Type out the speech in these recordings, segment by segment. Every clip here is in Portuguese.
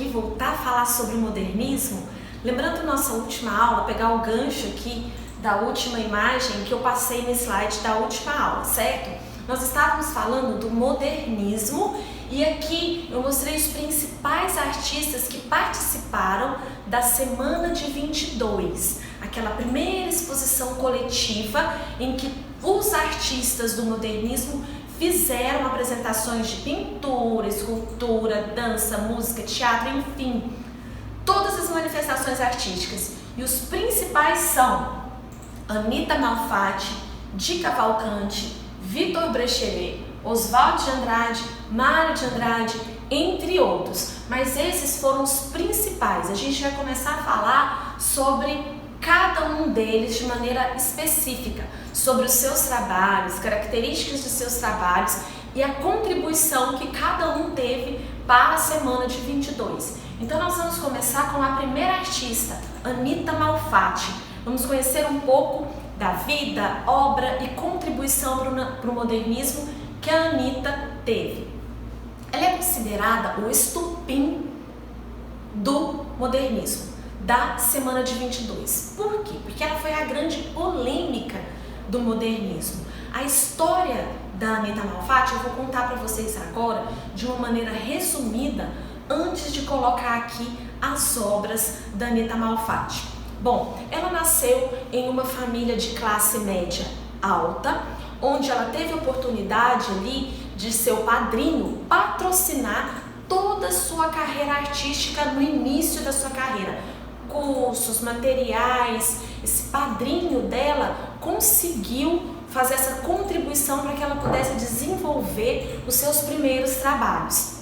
resolvi voltar a falar sobre o modernismo, lembrando nossa última aula, pegar o gancho aqui da última imagem que eu passei no slide da última aula, certo? Nós estávamos falando do modernismo e aqui eu mostrei os principais artistas que participaram da Semana de 22, aquela primeira exposição coletiva em que os artistas do modernismo fizeram apresentações de pintura, escultura, dança, música, teatro, enfim, todas as manifestações artísticas. E os principais são Anita Malfatti, Di Cavalcanti, Vitor Brecheret, Oswald de Andrade, Mário de Andrade, entre outros. Mas esses foram os principais. A gente vai começar a falar sobre cada um deles de maneira específica, sobre os seus trabalhos, características dos seus trabalhos e a contribuição que cada um teve para a Semana de 22. Então nós vamos começar com a primeira artista, Anita Malfatti. Vamos conhecer um pouco da vida, obra e contribuição para o modernismo que a Anita teve. Ela é considerada o estopim do modernismo, da Semana de 22. Por quê? Porque ela foi a grande polêmica do modernismo. A história da Anita Malfatti eu vou contar para vocês agora de uma maneira resumida, antes de colocar aqui as obras da Anita Malfatti. Bom, ela nasceu em uma família de classe média alta, onde ela teve a oportunidade ali de seu padrinho patrocinar toda a sua carreira artística no início da sua carreira. Cursos, materiais, esse padrinho dela conseguiu fazer essa contribuição para que ela pudesse desenvolver os seus primeiros trabalhos.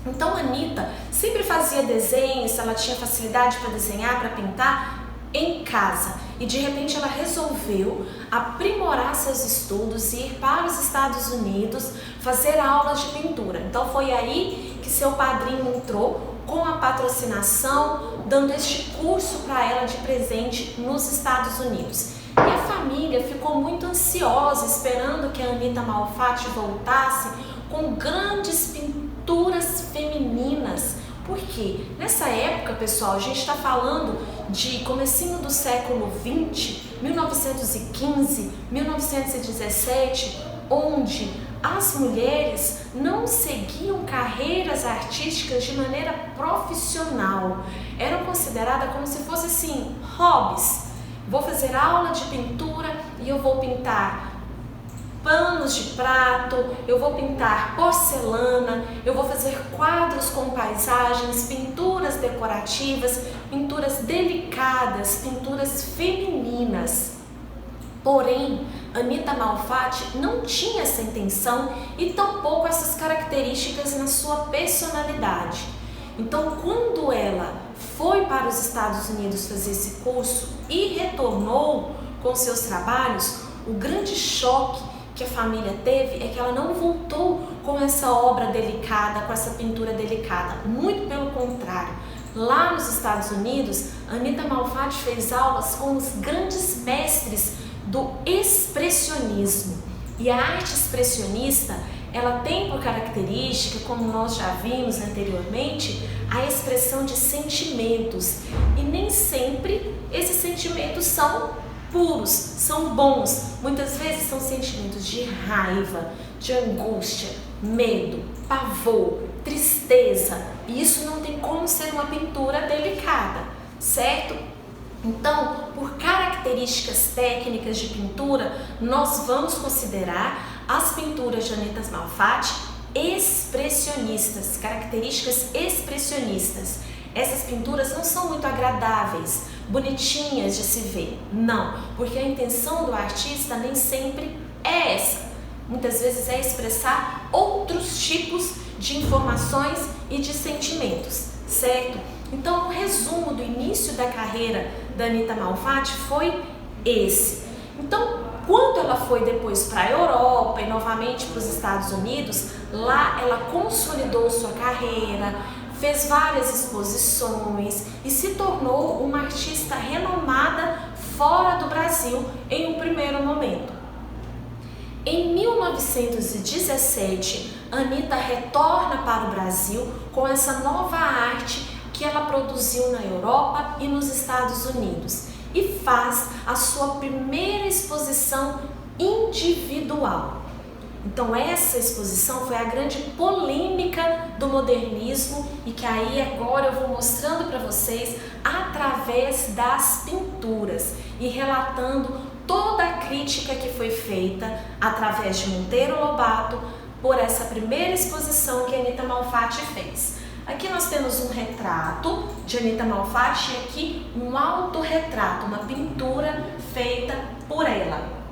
Então a Anita sempre fazia desenhos, ela tinha facilidade para desenhar, para pintar em casa e de repente ela resolveu aprimorar seus estudos e ir para os Estados Unidos fazer aulas de pintura. Então foi aí que seu padrinho entrou com a patrocinação, dando este curso para ela de presente nos Estados Unidos. E a família ficou muito ansiosa, esperando que a Anita Malfatti voltasse com grandes pinturas femininas. Por quê? Nessa época, pessoal, a gente está falando de comecinho do século 20, 1915, 1917, onde as mulheres não seguiam carreiras artísticas de maneira profissional. Eram consideradas como se fossem assim, hobbies. Vou fazer aula de pintura e eu vou pintar panos de prato, eu vou pintar porcelana, eu vou fazer quadros com paisagens, pinturas decorativas, pinturas delicadas, pinturas femininas. Porém, Anita Malfatti não tinha essa intenção e tampouco essas características na sua personalidade. Então, quando ela foi para os Estados Unidos fazer esse curso e retornou com seus trabalhos, o grande choque que a família teve é que ela não voltou com essa obra delicada, com essa pintura delicada. Muito pelo contrário. Lá nos Estados Unidos, Anita Malfatti fez aulas com os grandes mestres do expressionismo. E a arte expressionista, ela tem por característica, como nós já vimos anteriormente, a expressão de sentimentos. E nem sempre esses sentimentos são puros, são bons. Muitas vezes são sentimentos de raiva, de angústia, medo, pavor, tristeza. E isso não tem como ser uma pintura delicada, certo? Então, por características técnicas de pintura, nós vamos considerar as pinturas de Anita Malfatti expressionistas, características expressionistas. Essas pinturas não são muito agradáveis, bonitinhas de se ver, não, porque a intenção do artista nem sempre é essa. Muitas vezes é expressar outros tipos de informações e de sentimentos, certo? Então, o resumo do início da carreira da Anita Malfatti foi esse. Então, quando ela foi depois para a Europa e novamente para os Estados Unidos, lá ela consolidou sua carreira, fez várias exposições e se tornou uma artista renomada fora do Brasil em um primeiro momento. Em 1917, Anita retorna para o Brasil com essa nova arte que ela produziu na Europa e nos Estados Unidos e faz a sua primeira exposição individual. Então essa exposição foi a grande polêmica do modernismo e que aí agora eu vou mostrando para vocês através das pinturas e relatando toda a crítica que foi feita através de Monteiro Lobato por essa primeira exposição que Anita Malfatti fez. Aqui nós temos um retrato de Anita Malfatti e aqui um autorretrato, uma pintura feita por ela.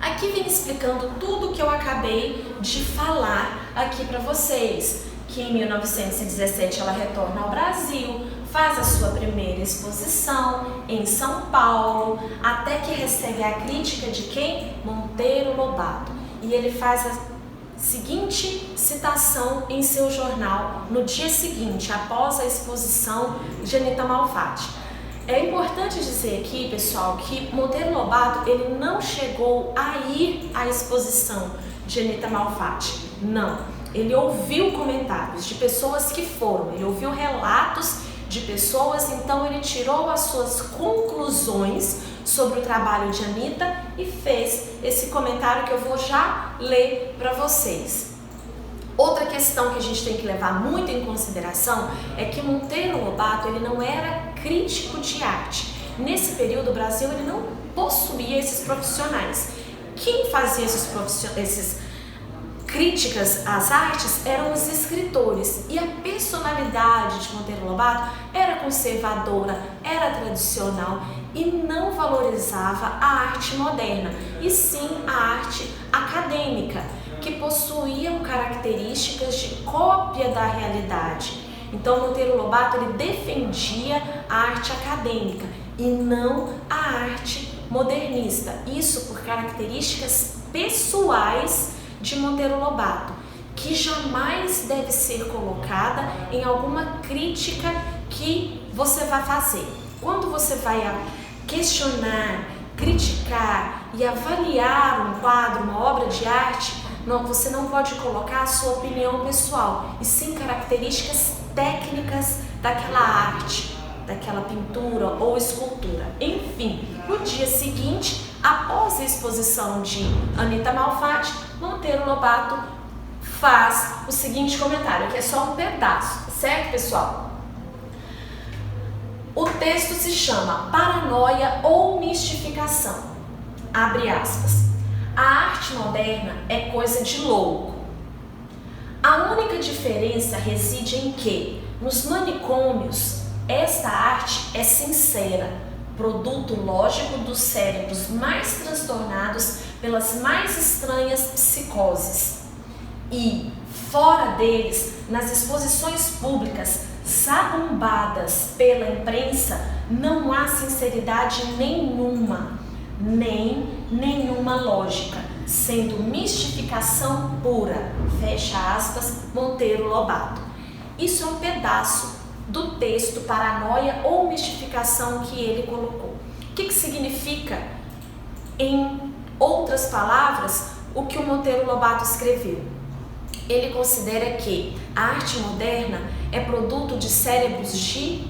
Aqui vem explicando tudo que eu acabei de falar aqui para vocês, que em 1917 ela retorna ao Brasil, faz a sua primeira exposição em São Paulo, até que recebe a crítica de quem? Monteiro Lobato. E ele faz a seguinte citação em seu jornal no dia seguinte, após a exposição de Anita Malfatti. É importante dizer aqui, pessoal, que Monteiro Lobato ele não chegou a ir à exposição de Anita Malfatti, não. Ele ouviu comentários de pessoas que foram, ele ouviu relatos de pessoas, então ele tirou as suas conclusões sobre o trabalho de Anita e fez esse comentário que eu vou já ler para vocês. Outra questão que a gente tem que levar muito em consideração é que Monteiro Lobato ele não era crítico de arte. Nesse período o Brasil ele não possuía esses profissionais. Quem fazia esses críticas às artes eram os escritores e a personalidade de Monteiro Lobato era conservadora, era tradicional e não valorizava a arte moderna, e sim a arte acadêmica, que possuíam características de cópia da realidade. Então Monteiro Lobato ele defendia a arte acadêmica e não a arte modernista. Isso por características pessoais de Monteiro Lobato, que jamais deve ser colocada em alguma crítica que você vai fazer. Quando você vai questionar, criticar e avaliar um quadro, uma obra de arte, você não pode colocar a sua opinião pessoal, e sim características técnicas daquela arte, daquela pintura ou escultura. Enfim, no dia seguinte, após a exposição de Anita Malfatti, Monteiro Lobato faz o seguinte comentário, que é só um pedaço, certo, pessoal? O texto se chama Paranoia ou Mistificação. Abre aspas. A arte moderna é coisa de louco. A única diferença reside em que, nos manicômios, esta arte é sincera, produto lógico dos cérebros mais transtornados pelas mais estranhas psicoses. E, fora deles, nas exposições públicas, sabumbadas pela imprensa, não há sinceridade nenhuma, nem nenhuma lógica, sendo mistificação pura, fecha aspas, Monteiro Lobato. Isso é um pedaço do texto Paranoia ou Mistificação que ele colocou. O que significa, em outras palavras, o que o Monteiro Lobato escreveu? Ele considera que a arte moderna é produto de cérebros de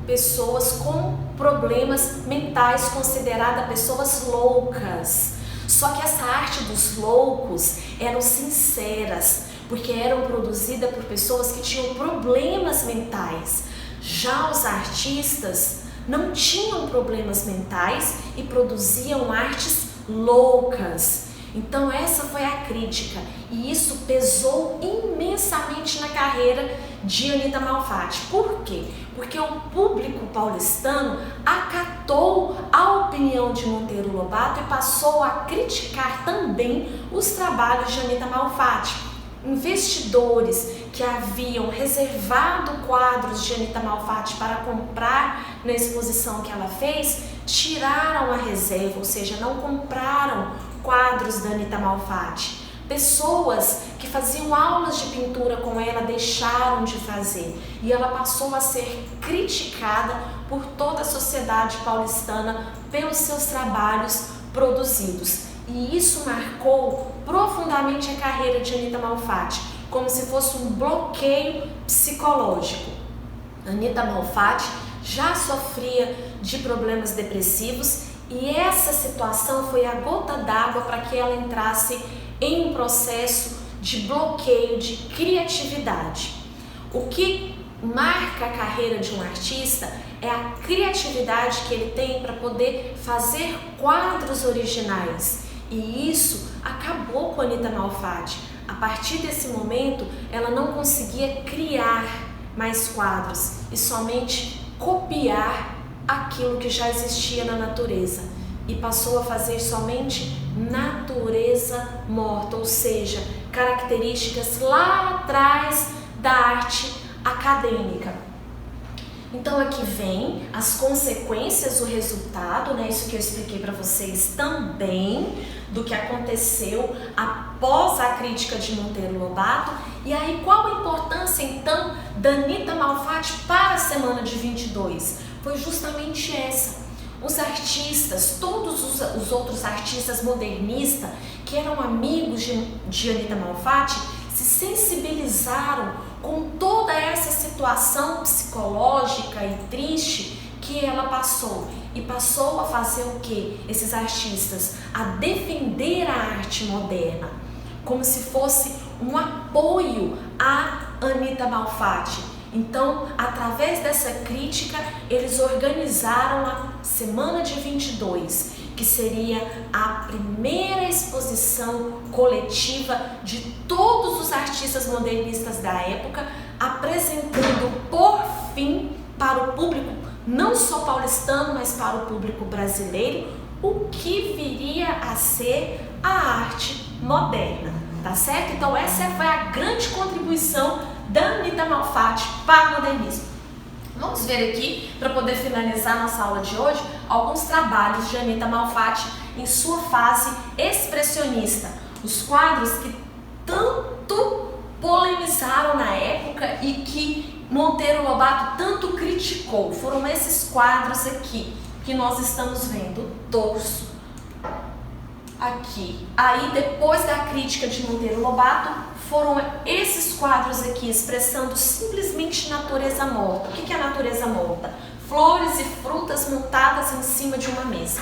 pessoas com problemas mentais, considerada pessoas loucas. Só que essa arte dos loucos eram sinceras, porque eram produzidas por pessoas que tinham problemas mentais. Já os artistas não tinham problemas mentais e produziam artes loucas. Então essa foi a crítica e isso pesou imensamente na carreira de Anita Malfatti. Por quê? Porque o público paulistano acatou a opinião de Monteiro Lobato e passou a criticar também os trabalhos de Anita Malfatti. Investidores que haviam reservado quadros de Anita Malfatti para comprar na exposição que ela fez, tiraram a reserva, ou seja, não compraram quadros da Anita Malfatti. Pessoas que faziam aulas de pintura com ela deixaram de fazer e ela passou a ser criticada por toda a sociedade paulistana pelos seus trabalhos produzidos. E isso marcou profundamente a carreira de Anita Malfatti, como se fosse um bloqueio psicológico. Anita Malfatti já sofria de problemas depressivos e essa situação foi a gota d'água para que ela entrasse em um processo de bloqueio de criatividade. O que marca a carreira de um artista é a criatividade que ele tem para poder fazer quadros originais. E isso acabou com a Anita Malfatti. A partir desse momento, ela não conseguia criar mais quadros e somente copiar aquilo que já existia na natureza. E passou a fazer somente natureza morta, ou seja, características lá atrás da arte acadêmica. Então aqui vem as consequências, o resultado, né? Isso que eu expliquei para vocês também, do que aconteceu após a crítica de Monteiro Lobato. E aí qual a importância então da Anita Malfatti para a semana de 22? Foi justamente essa. Os artistas, todos os outros artistas modernistas que eram amigos de Anita Malfatti se sensibilizaram com toda essa situação psicológica e triste que ela passou. E passou a fazer o quê? Esses artistas a defender a arte moderna, como se fosse um apoio a Anita Malfatti. Então, através dessa crítica, eles organizaram a Semana de 22, que seria a primeira exposição coletiva de todos os artistas modernistas da época, apresentando por fim para o público, não só paulistano, mas para o público brasileiro, o que viria a ser a arte moderna, tá certo? Então essa foi a grande contribuição da Anita Malfatti para o modernismo. Vamos ver aqui, para poder finalizar nossa aula de hoje, alguns trabalhos de Anita Malfatti em sua fase expressionista. Os quadros que tanto polemizaram na época e que Monteiro Lobato tanto criticou. Foram esses quadros aqui que nós estamos vendo, torso, aqui. Aí depois da crítica de Monteiro Lobato, foram esses quadros aqui expressando simplesmente natureza morta. O que é a natureza morta? Flores e frutas montadas em cima de uma mesa.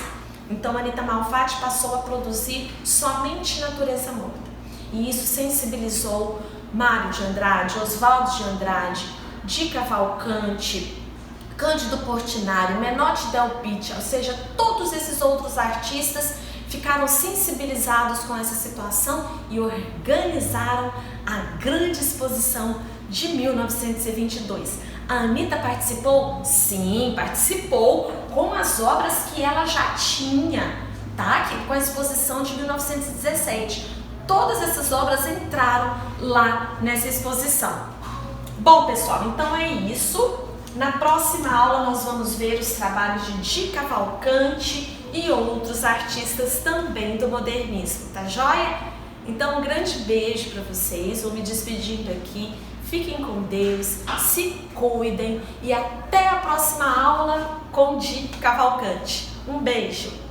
Então Anita Malfatti passou a produzir somente natureza morta. E isso sensibilizou Mário de Andrade, Oswaldo de Andrade, Di Cavalcanti, Cândido Portinari, Menotti Del Pitta, ou seja, todos esses outros artistas ficaram sensibilizados com essa situação e organizaram a grande exposição de 1922. A Anita participou? Sim, participou com as obras que ela já tinha, tá? Que com a exposição de 1917. Todas essas obras entraram lá nessa exposição. Bom, pessoal, então é isso. Na próxima aula nós vamos ver os trabalhos de Di Cavalcanti e outros artistas também do modernismo, tá joia? Então um grande beijo para vocês, vou me despedindo aqui, fiquem com Deus, se cuidem e até a próxima aula com Di Cavalcanti. Um beijo!